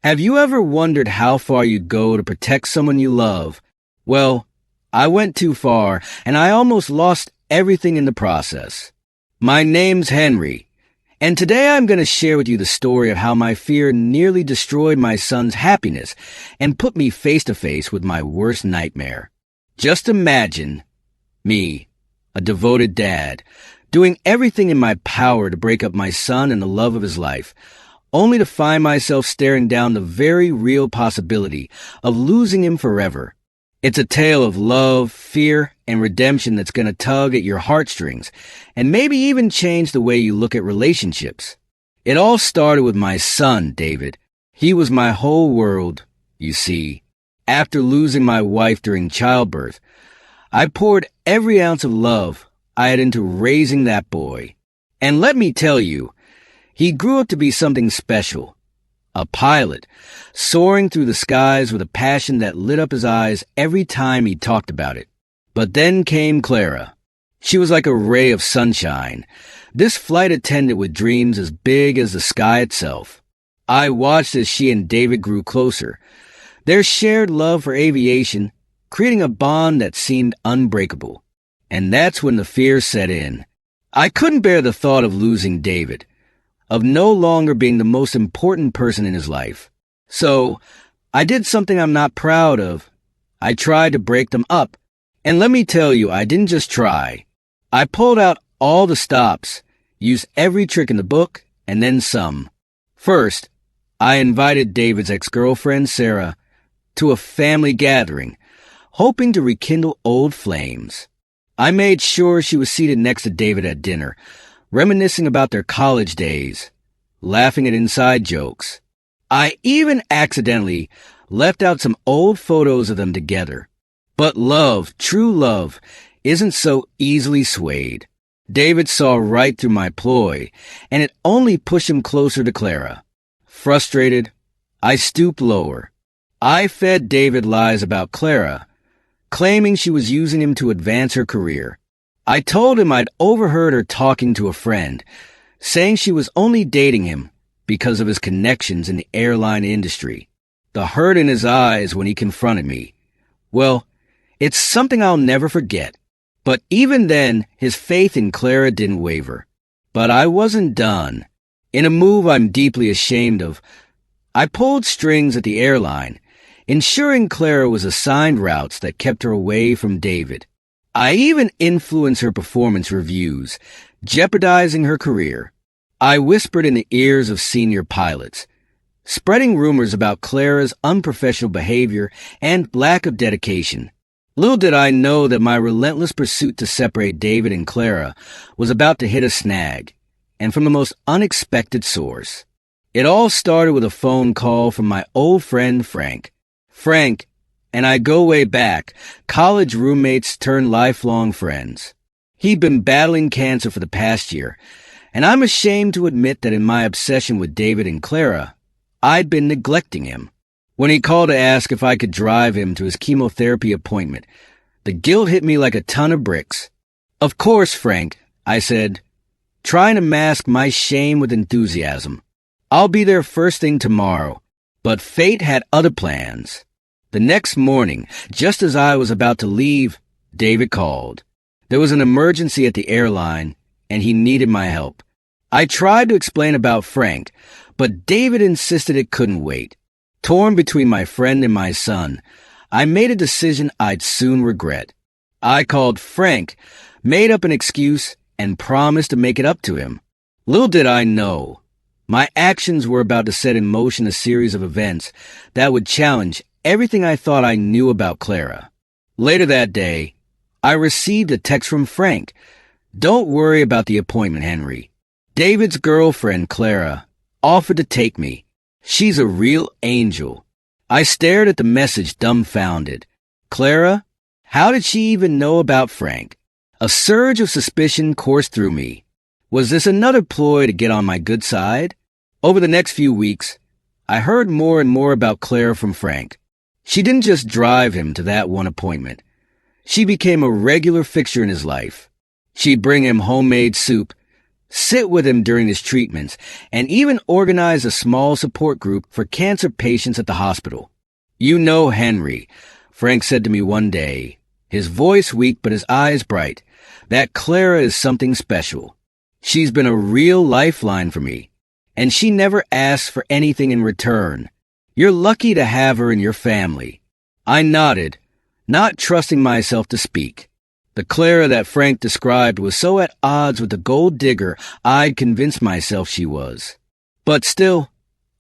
Have you ever wondered how far you'd go to protect someone you love? Well, I went too far, and I almost lost everything in the process. My name's Henry, and today I'm going to share with you the story of how my fear nearly destroyed my son's happiness and put me face to face with my worst nightmare. Just imagine me, a devoted dad, doing everything in my power to break up my son and the love of his life, only to find myself staring down the very real possibility of losing him forever. It's a tale of love, fear, and redemption that's going to tug at your heartstrings and maybe even change the way you look at relationships. It all started with my son, David. He was my whole world, you see. After losing my wife during childbirth, I poured every ounce of love I had into raising that boy. And let me tell you, he grew up to be something special. A pilot, soaring through the skies with a passion that lit up his eyes every time he talked about it. But then came Clara. She was like a ray of sunshine, this flight attendant with dreams as big as the sky itself. I watched as she and David grew closer, their shared love for aviation creating a bond that seemed unbreakable. And that's when the fear set in. I couldn't bear the thought of losing David, of no longer being the most important person in his life. So, I did something I'm not proud of. I tried to break them up. And let me tell you, I didn't just try. I pulled out all the stops, used every trick in the book, and then some. First, I invited David's ex-girlfriend, Sarah, to a family gathering, hoping to rekindle old flames. I made sure she was seated next to David at dinner, reminiscing about their college days, laughing at inside jokes. I even accidentally left out some old photos of them together. But love, true love, isn't so easily swayed. David saw right through my ploy, and it only pushed him closer to Clara. Frustrated, I stooped lower. I fed David lies about Clara, claiming she was using him to advance her career. I told him I'd overheard her talking to a friend, saying she was only dating him because of his connections in the airline industry. The hurt in his eyes when he confronted me. Well, it's something I'll never forget. But even then, his faith in Clara didn't waver. But I wasn't done. In a move I'm deeply ashamed of, I pulled strings at the airline, ensuring Clara was assigned routes that kept her away from David. I even influenced her performance reviews, jeopardizing her career. I whispered in the ears of senior pilots, spreading rumors about Clara's unprofessional behavior and lack of dedication. Little did I know that my relentless pursuit to separate David and Clara was about to hit a snag, and from the most unexpected source. It all started with a phone call from my old friend Frank. Frank and I go way back, college roommates turned lifelong friends. He'd been battling cancer for the past year, and I'm ashamed to admit that in my obsession with David and Clara, I'd been neglecting him. When he called to ask if I could drive him to his chemotherapy appointment, the guilt hit me like a ton of bricks. Of course, Frank, I said, trying to mask my shame with enthusiasm. I'll be there first thing tomorrow. But fate had other plans. The next morning, just as I was about to leave, David called. There was an emergency at the airline, and he needed my help. I tried to explain about Frank, but David insisted it couldn't wait. Torn between my friend and my son, I made a decision I'd soon regret. I called Frank, made up an excuse, and promised to make it up to him. Little did I know, my actions were about to set in motion a series of events that would challenge everything I thought I knew about Clara. Later that day, I received a text from Frank. Don't worry about the appointment, Henry. David's girlfriend, Clara, offered to take me. She's a real angel. I stared at the message dumbfounded. Clara? How did she even know about Frank? A surge of suspicion coursed through me. Was this another ploy to get on my good side? Over the next few weeks, I heard more and more about Clara from Frank. She didn't just drive him to that one appointment. She became a regular fixture in his life. She'd bring him homemade soup, sit with him during his treatments, and even organize a small support group for cancer patients at the hospital. "You know Henry," Frank said to me one day, his voice weak but his eyes bright. "That Clara is something special. She's been a real lifeline for me, and she never asks for anything in return. You're lucky to have her in your family." I nodded, not trusting myself to speak. The Clara that Frank described was so at odds with the gold digger I'd convinced myself she was. But still,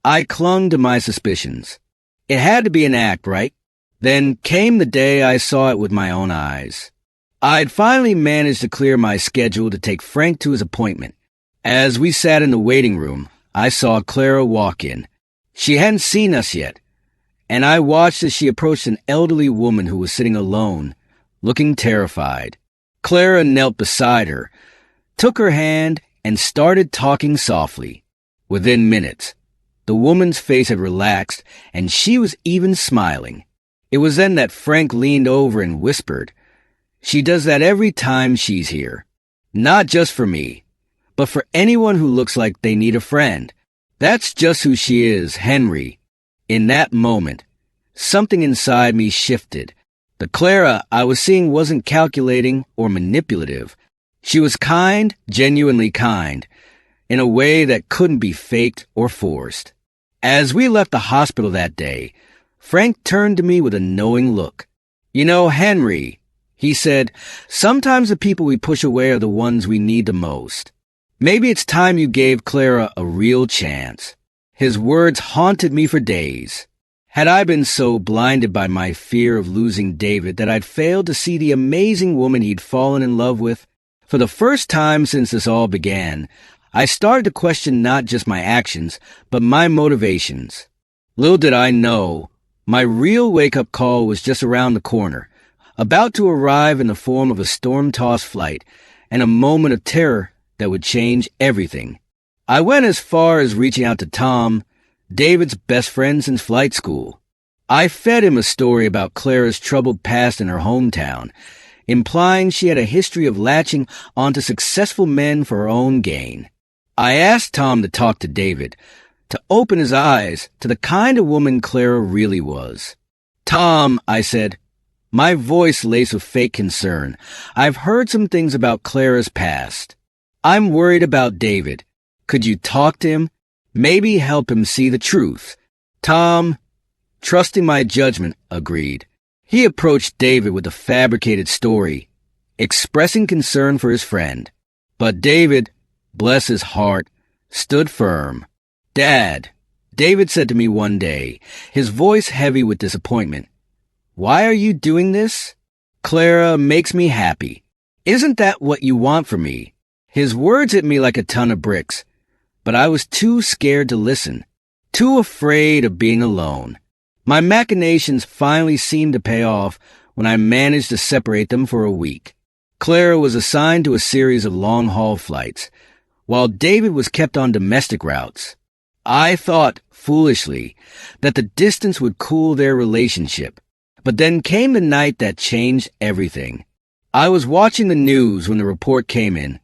I clung to my suspicions. It had to be an act, right? Then came the day I saw it with my own eyes. I'd finally managed to clear my schedule to take Frank to his appointment. As we sat in the waiting room, I saw Clara walk in. She hadn't seen us yet, and I watched as she approached an elderly woman who was sitting alone, looking terrified. Clara knelt beside her, took her hand, and started talking softly. Within minutes, the woman's face had relaxed, and she was even smiling. It was then that Frank leaned over and whispered, "She does that every time she's here. Not just for me, but for anyone who looks like they need a friend. That's just who she is, Henry." In that moment, something inside me shifted. The Clara I was seeing wasn't calculating or manipulative. She was kind, genuinely kind, in a way that couldn't be faked or forced. As we left the hospital that day, Frank turned to me with a knowing look. "You know, Henry," he said, "sometimes the people we push away are the ones we need the most. Maybe it's time you gave Clara a real chance." His words haunted me for days. Had I been so blinded by my fear of losing David that I'd failed to see the amazing woman he'd fallen in love with? For the first time since this all began, I started to question not just my actions, but my motivations. Little did I know, my real wake-up call was just around the corner, about to arrive in the form of a storm-tossed flight, and a moment of terror that would change everything. I went as far as reaching out to Tom, David's best friend since flight school. I fed him a story about Clara's troubled past in her hometown, implying she had a history of latching onto successful men for her own gain. I asked Tom to talk to David, to open his eyes to the kind of woman Clara really was. "Tom," I said, my voice laced with fake concern, "I've heard some things about Clara's past. I'm worried about David. Could you talk to him? Maybe help him see the truth?" Tom, trusting my judgment, agreed. He approached David with a fabricated story, expressing concern for his friend. But David, bless his heart, stood firm. "Dad," David said to me one day, his voice heavy with disappointment, "why are you doing this? Clara makes me happy. Isn't that what you want from me?" His words hit me like a ton of bricks, but I was too scared to listen, too afraid of being alone. My machinations finally seemed to pay off when I managed to separate them for a week. Clara was assigned to a series of long-haul flights, while David was kept on domestic routes. I thought, foolishly, that the distance would cool their relationship, but then came the night that changed everything. I was watching the news when the report came in.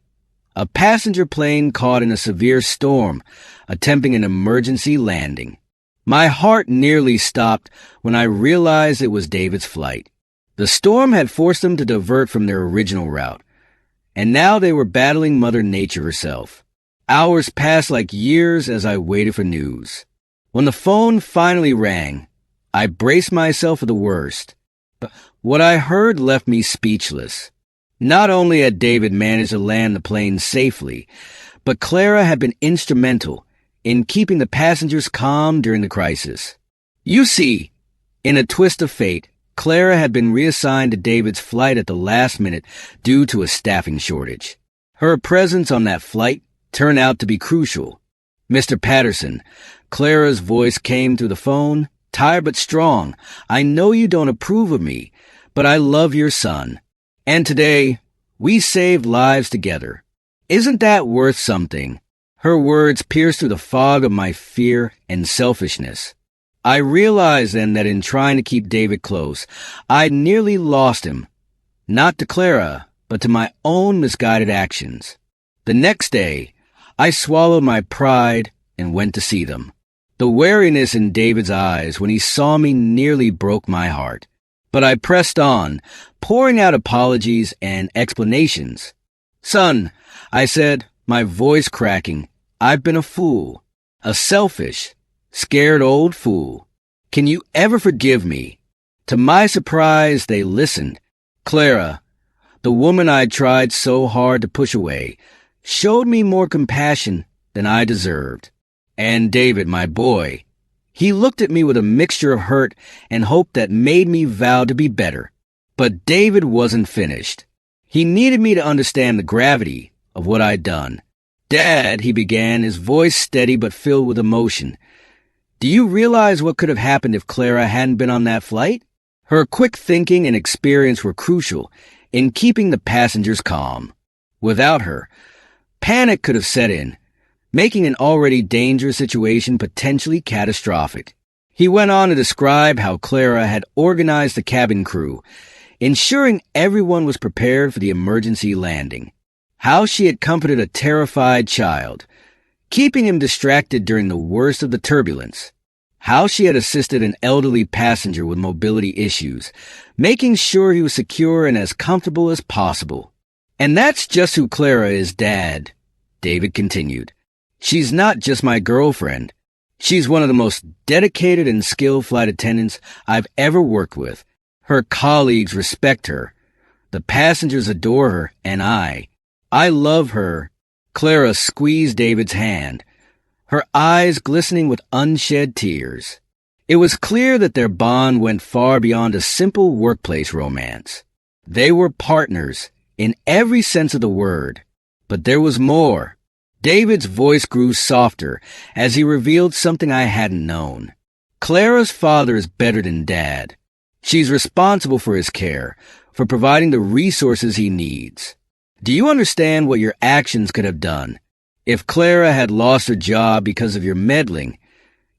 A passenger plane caught in a severe storm, attempting an emergency landing. My heart nearly stopped when I realized it was David's flight. The storm had forced them to divert from their original route, and now they were battling Mother Nature herself. Hours passed like years as I waited for news. When the phone finally rang, I braced myself for the worst. But what I heard left me speechless. Not only had David managed to land the plane safely, but Clara had been instrumental in keeping the passengers calm during the crisis. You see, in a twist of fate, Clara had been reassigned to David's flight at the last minute due to a staffing shortage. Her presence on that flight turned out to be crucial. "Mr. Patterson," Clara's voice came through the phone, tired but strong. "I know you don't approve of me, but I love your son. And today, we saved lives together. Isn't that worth something?" Her words pierced through the fog of my fear and selfishness. I realized then that in trying to keep David close, I'd nearly lost him. Not to Clara, but to my own misguided actions. The next day, I swallowed my pride and went to see them. The wariness in David's eyes when he saw me nearly broke my heart. But I pressed on, pouring out apologies and explanations. "Son," I said, my voice cracking, "I've been a fool, a selfish, scared old fool. Can you ever forgive me?" To my surprise, they listened. Clara, the woman I'd tried so hard to push away, showed me more compassion than I deserved. And David, my boy, he looked at me with a mixture of hurt and hope that made me vow to be better. But David wasn't finished. He needed me to understand the gravity of what I'd done. "Dad," he began, his voice steady but filled with emotion. "Do you realize what could have happened if Clara hadn't been on that flight?" Her quick thinking and experience were crucial in keeping the passengers calm. Without her, panic could have set in, making an already dangerous situation potentially catastrophic. He went on to describe how Clara had organized the cabin crew, ensuring everyone was prepared for the emergency landing. How she had comforted a terrified child, keeping him distracted during the worst of the turbulence. How she had assisted an elderly passenger with mobility issues, making sure he was secure and as comfortable as possible. "And that's just who Clara is, Dad," David continued. "She's not just my girlfriend. She's one of the most dedicated and skilled flight attendants I've ever worked with. Her colleagues respect her. The passengers adore her, and I love her." Clara squeezed David's hand, her eyes glistening with unshed tears. It was clear that their bond went far beyond a simple workplace romance. They were partners in every sense of the word. But there was more. David's voice grew softer as he revealed something I hadn't known. Clara's father is better than Dad. She's responsible for his care, for providing the resources he needs. Do you understand what your actions could have done? If Clara had lost her job because of your meddling,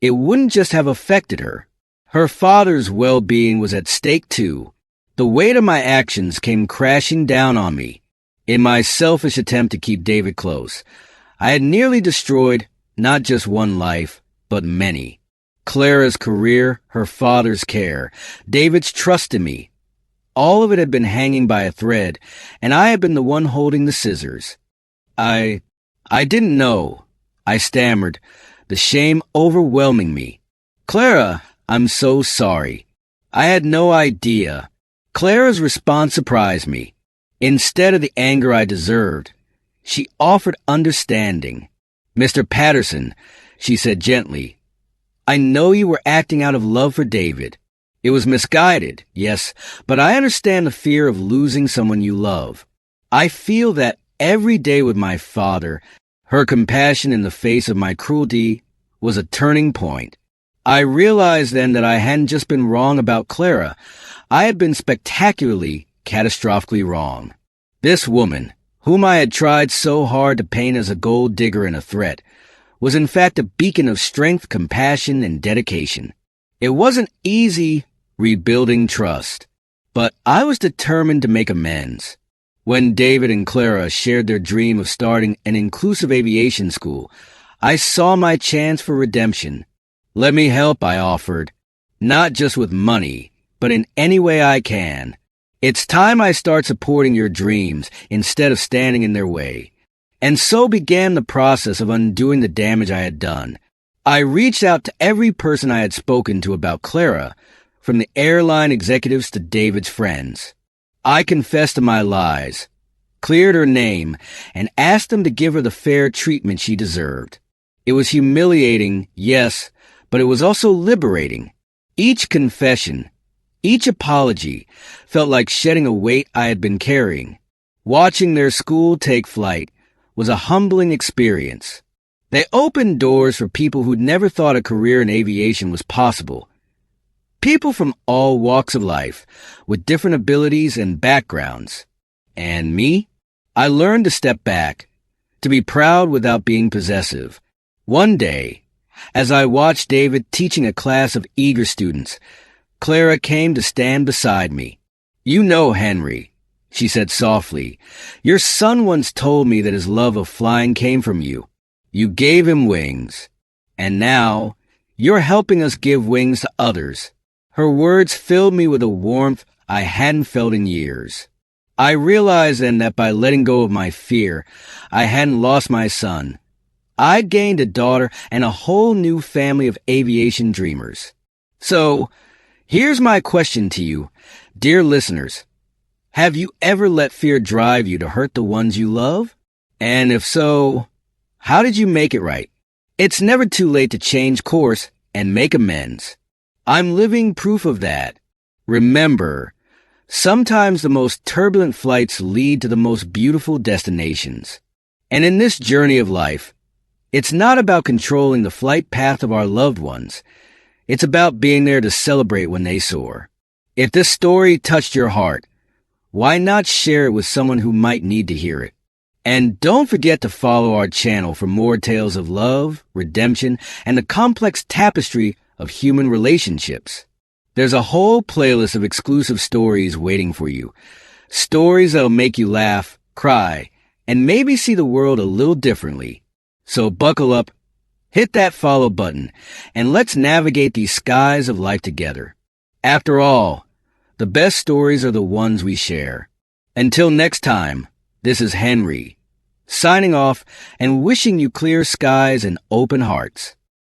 it wouldn't just have affected her. Her father's well-being was at stake too. The weight of my actions came crashing down on me. In my selfish attempt to keep David close, I had nearly destroyed not just one life, but many. Clara's career, her father's care, David's trust in me. All of it had been hanging by a thread, and I had been the one holding the scissors. I didn't know, I stammered, the shame overwhelming me. "Clara, I'm so sorry. I had no idea." Clara's response surprised me. Instead of the anger I deserved, she offered understanding. "Mr. Patterson," she said gently, "I know you were acting out of love for David. It was misguided, yes, but I understand the fear of losing someone you love. I feel that every day with my father." Her compassion in the face of my cruelty was a turning point. I realized then that I hadn't just been wrong about Clara. I had been spectacularly, catastrophically wrong. This woman, whom I had tried so hard to paint as a gold digger and a threat, was in fact a beacon of strength, compassion, and dedication. It wasn't easy rebuilding trust, but I was determined to make amends. When David and Clara shared their dream of starting an inclusive aviation school, I saw my chance for redemption. "Let me help," I offered, "not just with money, but in any way I can. It's time I start supporting your dreams instead of standing in their way." And so began the process of undoing the damage I had done. I reached out to every person I had spoken to about Clara, from the airline executives to David's friends. I confessed to my lies, cleared her name, and asked them to give her the fair treatment she deserved. It was humiliating, yes, but it was also liberating. Each confession, each apology, felt like shedding a weight I had been carrying. Watching their school take flight was a humbling experience. They opened doors for people who'd never thought a career in aviation was possible. People from all walks of life, with different abilities and backgrounds. And me? I learned to step back, to be proud without being possessive. One day, as I watched David teaching a class of eager students, Clara came to stand beside me. "You know, Henry," she said softly, "your son once told me that his love of flying came from you. You gave him wings. And now, you're helping us give wings to others. Her words filled me with a warmth I hadn't felt in years. I realized then that by letting go of my fear, I hadn't lost my son. I'd gained a daughter and a whole new family of aviation dreamers. So, here's my question to you, dear listeners. Have you ever let fear drive you to hurt the ones you love? And if so, how did you make it right? It's never too late to change course and make amends. I'm living proof of that. Remember, sometimes the most turbulent flights lead to the most beautiful destinations. And in this journey of life, it's not about controlling the flight path of our loved ones. It's about being there to celebrate when they soar. If this story touched your heart, why not share it with someone who might need to hear it? And don't forget to follow our channel for more tales of love, redemption, and the complex tapestry of human relationships. There's a whole playlist of exclusive stories waiting for you. Stories that'll make you laugh, cry, and maybe see the world a little differently. So buckle up, hit that follow button, and let's navigate these skies of life together. After all, the best stories are the ones we share. Until next time, this is Henry, signing off and wishing you clear skies and open hearts.